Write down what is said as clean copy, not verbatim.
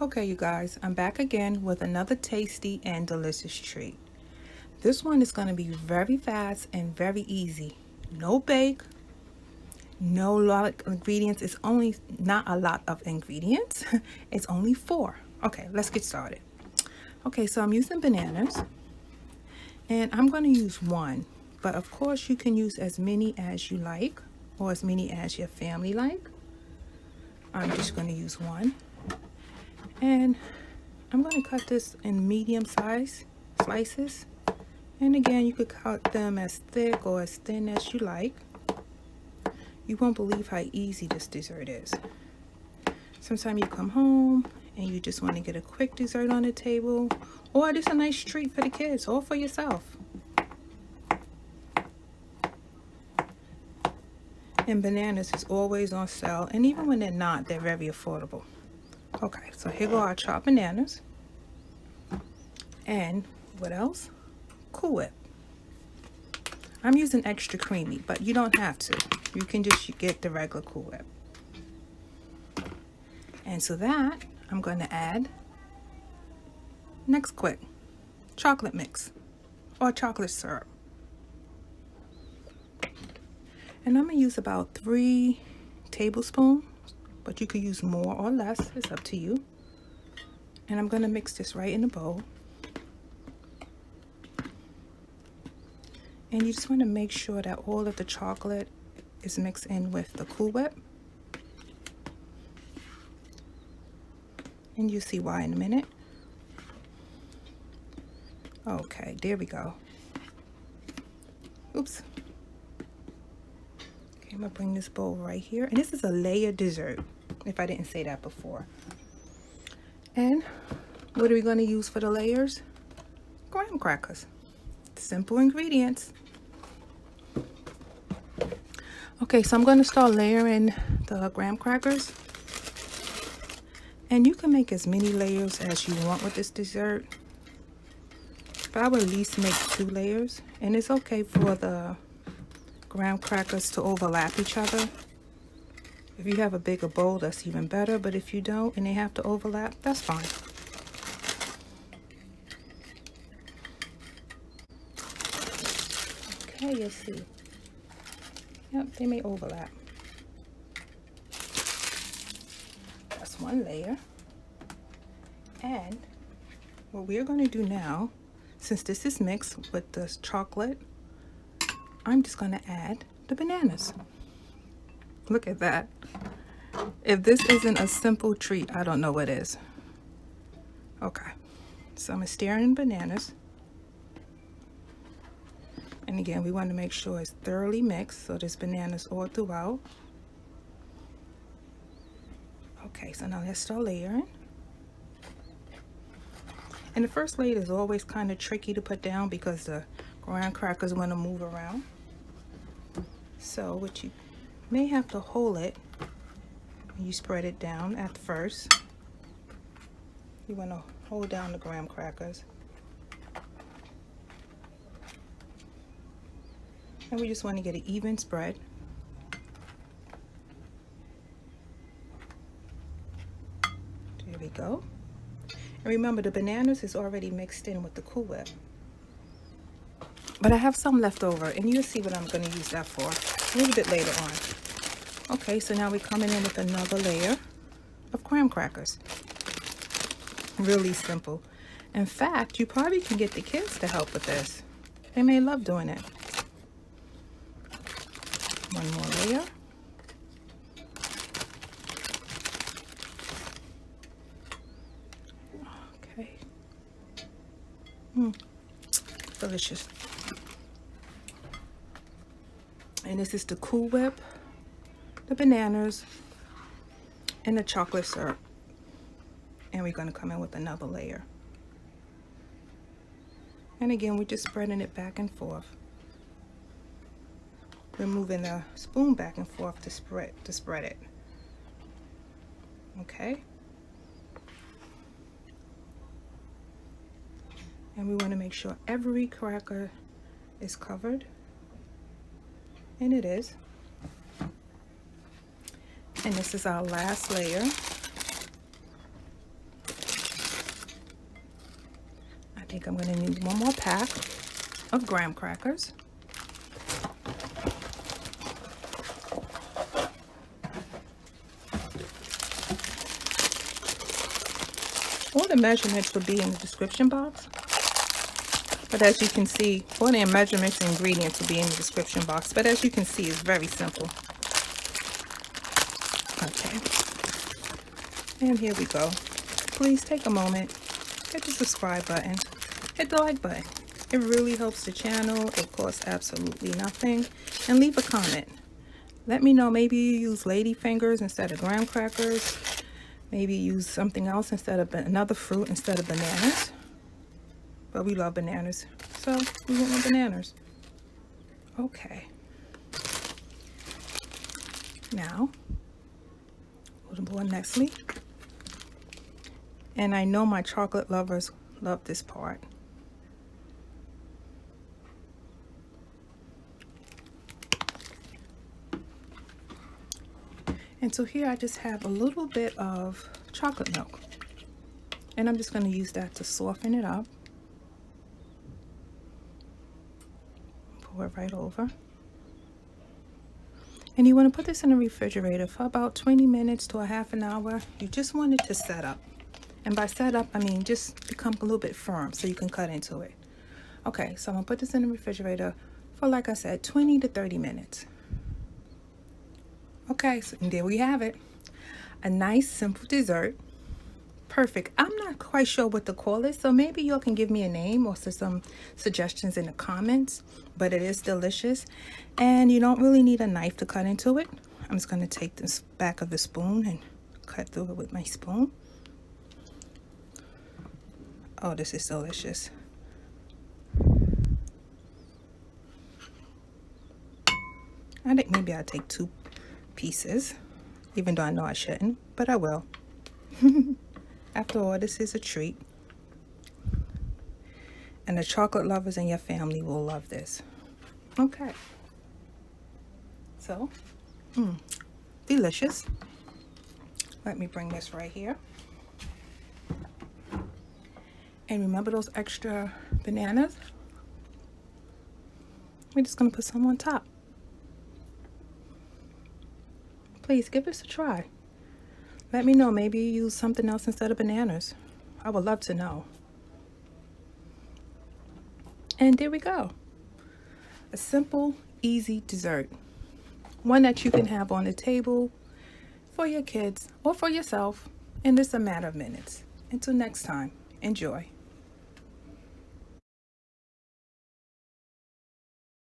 Okay, you guys, I'm back again with another tasty and delicious treat. This one is going to be very fast and very easy. No bake, no lot of ingredients. It's only not a lot of ingredients. It's only 4. Okay, let's get started. Okay, so I'm using bananas and I'm going to use 1, but of course you can use as many as you like or as many as your family like. I'm just going to use 1. And I'm going to cut this in medium size slices. And again, you could cut them as thick or as thin as you like. You won't believe how easy this dessert is. Sometimes you come home and you just want to get a quick dessert on the table, or just a nice treat for the kids or for yourself. And bananas is always on sale, and even when they're not, they're very affordable. Okay, so here go our chopped bananas. And what else? Cool Whip. I'm using extra creamy, but you don't have to. You can just get the regular Cool Whip. And so that, I'm going to add, next quick, chocolate mix or chocolate syrup. And I'm going to use about 3 tablespoons, but you could use more or less. It's up to you. And I'm going to mix this right in the bowl. And you just want to make sure that all of the chocolate is mixed in with the Cool Whip. And you'll see why in a minute. Okay, there we go. Oops. Okay, I'm going to bring this bowl right here. And this is a layered dessert, if I didn't say that before. And what are we going to use for the layers? Graham crackers. Simple ingredients. Okay, so I'm going to start layering the graham crackers. And you can make as many layers as you want with this dessert. But I would at least make 2 layers. And it's okay for the graham crackers to overlap each other. If you have a bigger bowl, that's even better. But if you don't and they have to overlap, that's fine. Okay, you'll see. Yep, they may overlap. That's 1 layer. And what we're going to do now, since this is mixed with the chocolate, I'm just going to add the bananas. Look at that. If this isn't a simple treat, I don't know what is. Okay, so I'm stirring bananas. And again, we want to make sure it's thoroughly mixed, so there's bananas all throughout. Okay, so now let's start layering. And the first layer is always kind of tricky to put down because the graham crackers want to move around. So what you may have to hold it when you spread it down at first. You want to hold down the graham crackers. And we just want to get an even spread. There we go. And remember, the bananas is already mixed in with the Cool Whip. But I have some left over, and you'll see what I'm going to use that for a little bit later on. Okay, so now we're coming in with another layer of graham crackers. Really simple. In fact, you probably can get the kids to help with this. They may love doing it. 1 more layer. Okay. Delicious. And this is the Cool Whip, the bananas, and the chocolate syrup. And we're going to come in with another layer. And again, we're just spreading it back and forth. We're moving the spoon back and forth to spread it. Okay. And we want to make sure every cracker is covered. And it is. And this is our last layer. think I'm going to need one more pack of graham crackers. All the measurements will be in the description box. But as you can see, all the measurements and ingredients will be in the description box. But as you can see, it's very simple. Okay. And here we go. Please take a moment, hit the subscribe button, hit the like button. It really helps the channel. It costs absolutely nothing. And leave a comment. Let me know, maybe you use lady fingers instead of graham crackers. Maybe use something else instead of another fruit instead of bananas. But we love bananas, so we went with bananas. Okay. Now, a little more Nestle. And I know my chocolate lovers love this part. And so here I just have a little bit of chocolate milk. And I'm just going to use that to soften it up. Pour it right over. And you want to put this in the refrigerator for about 20 minutes to a half an hour. You just want it to set up. And by set up, I mean just become a little bit firm so you can cut into it. Okay, so I'm going to put this in the refrigerator for, like I said, 20 to 30 minutes. Okay, so and there we have it. A nice, simple dessert. Perfect. I'm not quite sure what to call it, so maybe y'all can give me a name or some suggestions in the comments. But it is delicious, and you don't really need a knife to cut into it. I'm just going to take this back of the spoon and cut through it with my spoon. Oh, this is delicious. I think maybe I'll take 2 pieces, even though I know I shouldn't, but I will. After all, this is a treat. And the chocolate lovers in your family will love this. Okay. So, delicious. Let me bring this right here. And remember those extra bananas? We're just going to put some on top. Please give this a try. Let me know. Maybe you use something else instead of bananas. I would love to know. And there we go. A simple, easy dessert. One that you can have on the table for your kids or for yourself in just a matter of minutes. Until next time, enjoy.